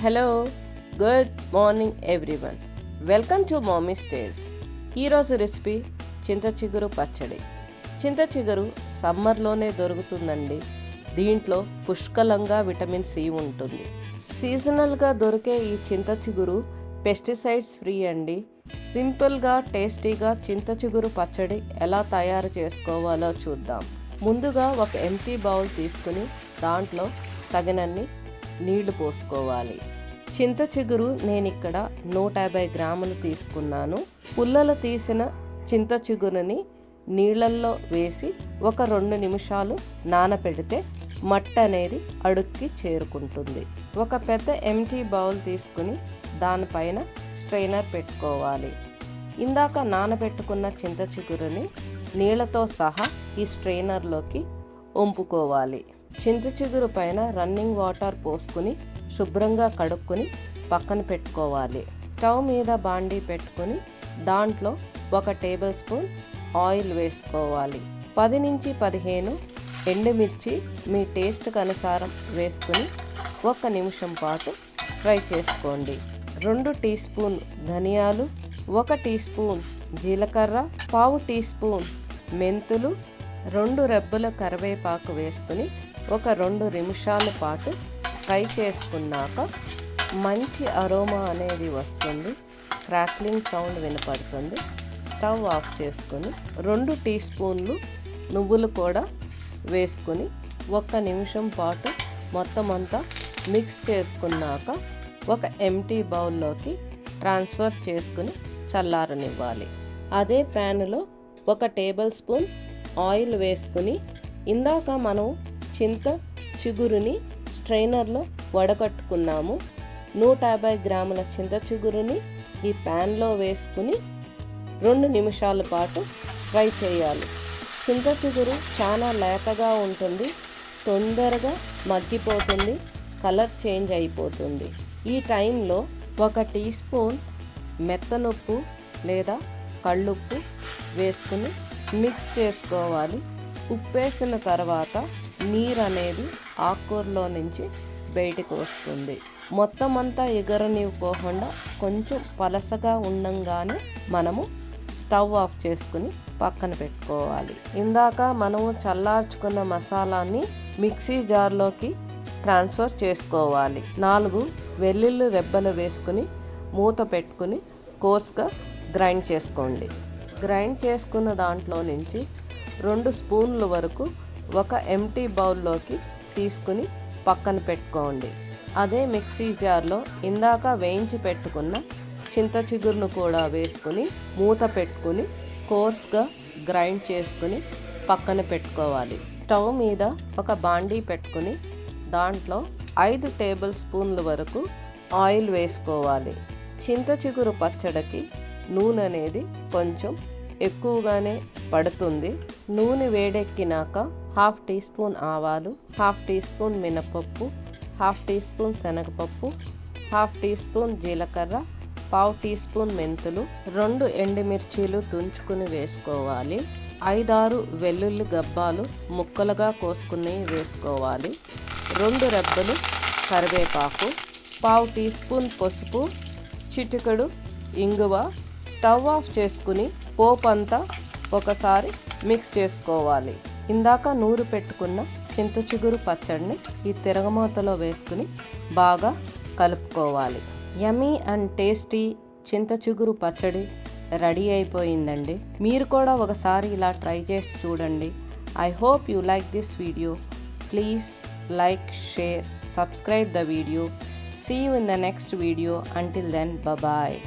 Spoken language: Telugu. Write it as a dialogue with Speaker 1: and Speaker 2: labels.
Speaker 1: Hello good morning everyone, welcome to mommy's tales. ఈరోజు రెసిపీ చింత చిగురు పచ్చడి. చింత చిగురు సమ్మర్లోనే దొరుకుతుందండి. దీంట్లో పుష్కలంగా విటమిన్ సి ఉంటుంది. సీజనల్గా దొరికే ఈ చింత చిగురు పెస్టిసైడ్స్ ఫ్రీ అండి. సింపుల్గా టేస్టీగా చింత చిగురు పచ్చడి ఎలా తయారు చేసుకోవాలో చూద్దాం. ముందుగా ఒక ఎంటీ బౌల్ తీసుకుని దాంట్లో తగినన్ని నీళ్లు పోసుకోవాలి. చింత చిగురు నేను ఇక్కడ 150 గ్రాములు తీసుకున్నాను. పుల్లలు తీసిన చింత చిగురుని నీళ్ళల్లో వేసి ఒక 2 నిమిషాలు నానపెడితే మట్టి అనేది అడుక్కి చేరుకుంటుంది. ఒక పెద్ద ఎంటీ బౌల్ తీసుకుని దానిపైన స్ట్రైనర్ పెట్టుకోవాలి. ఇందాక నానబెట్టుకున్న చింత చిగురుని నీళ్ళతో సహా ఈ స్ట్రైనర్లోకి వంపుకోవాలి. చింత చిగురు పైన రన్నింగ్ వాటర్ పోసుకుని శుభ్రంగా కడుక్కొని పక్కన పెట్టుకోవాలి. స్టవ్ మీద బాండీ పెట్టుకొని దాంట్లో 1 టేబుల్ స్పూన్ ఆయిల్ వేసుకోవాలి. 10 నుంచి 15 ఎండుమిర్చి మీ టేస్ట్కి అనుసారం వేసుకుని 1 నిమిషం పాటు ఫ్రై చేసుకోండి. 2 టీ స్పూన్ ధనియాలు, 1 టీ స్పూన్ జీలకర్ర, 1/2 టీ స్పూన్ మెంతులు, 2 రెబ్బల కరివేపాకు వేసుకుని ఒక 2 నిమిషాల పాటు ఫ్రై చేసుకున్నాక మంచి అరోమా అనేది వస్తుంది. క్రాక్లింగ్ సౌండ్ వినపడుతుంది. స్టవ్ ఆఫ్ చేసుకొని 2 టీ స్పూన్లు నువ్వులు కూడా వేసుకుని 1 నిమిషం పాటు మొత్తం అంతా మిక్స్ చేసుకున్నాక ఒక ఎంటీ బౌల్లోకి ట్రాన్స్ఫర్ చేసుకుని చల్లారనివ్వాలి. అదే ప్యాన్లో 1 టేబుల్ స్పూన్ ఆయిల్ వేసుకుని ఇందాక మనం చింత చిగురుని స్ట్రైనర్లో వడకట్టుకున్నాము. 150 గ్రాముల చింత చిగురుని ఈ ప్యాన్లో వేసుకుని 2 నిమిషాల పాటు ఫ్రై చేయాలి. చింత చిగురు చాలా లేతగా ఉంటుంది, తొందరగా మగ్గిపోతుంది, కలర్ చేంజ్ అయిపోతుంది. ఈ టైంలో 1 టీ స్పూన్ మెత్తనుప్పు లేదా కళ్ళుప్పు వేసుకుని మిక్స్ చేసుకోవాలి. ఉప్పు వేసిన తర్వాత నీరు అనేది ఆకుకూరలో నుంచి బయటకు వస్తుంది. మొత్తం అంతా ఎగరనివ్వకుండా కొంచెం పలసగా ఉండంగానే మనము స్టవ్ ఆఫ్ చేసుకుని పక్కన పెట్టుకోవాలి. ఇందాక మనము చల్లార్చుకున్న మసాలాని మిక్సీ జార్లోకి ట్రాన్స్ఫర్ చేసుకోవాలి. 4 వెల్లుల్లి రెబ్బలు వేసుకుని మూత పెట్టుకుని కోర్స్గా గ్రైండ్ చేసుకోండి. గ్రైండ్ చేసుకున్న దాంట్లో నుంచి 2 స్పూన్ల వరకు ఒక ఎంటీ బౌల్లోకి తీసుకుని పక్కన పెట్టుకోండి. అదే మిక్సీ జార్లో ఇందాక వేయించి పెట్టుకున్న చింత చిగురును కూడా వేసుకుని మూత పెట్టుకుని కోర్స్గా గ్రైండ్ చేసుకుని పక్కన పెట్టుకోవాలి. స్టవ్ మీద ఒక బాండీ పెట్టుకుని దాంట్లో 5 టేబుల్ స్పూన్ల వరకు ఆయిల్ వేసుకోవాలి. చింత చిగురు పచ్చడికి నూనె అనేది కొంచెం ఎక్కువగానే పడుతుంది. నూనె వేడెక్కినాక 1/2 టీ స్పూన్ ఆవాలు, 1/2 టీ స్పూన్ మినపప్పు, 1/2 టీ స్పూన్ శనగపప్పు, 1/2 టీ స్పూన్ జీలకర్ర, 1/2 టీ స్పూన్ మెంతులు, 2 ఎండుమిర్చీలు తుంచుకుని వేసుకోవాలి. 5-6 వెల్లుల్లి గబ్బాలు ముక్కలుగా కోసుకుని వేసుకోవాలి. 2 రెబ్బలు కరివేపాకు, 1/2 టీ స్పూన్ పసుపు, చిటికెడు ఇంగువ. స్టవ్ ఆఫ్ చేసుకుని పోపు అంతా ఒకసారి మిక్స్ చేసుకోవాలి. ఇందాక నూరు పెట్టుకున్న చింత చిగురు పచ్చడిని ఈ తిరగమాతలో వేసుకుని బాగా కలుపుకోవాలి. యమ్మీ అండ్ టేస్టీ చింత చిగురు పచ్చడి రెడీ అయిపోయిందండి. మీరు కూడా ఒకసారి ఇలా ట్రై చేసి చూడండి. I hope you like this video. Please like, share, subscribe the video. See you in the next video. Until then, bye bye.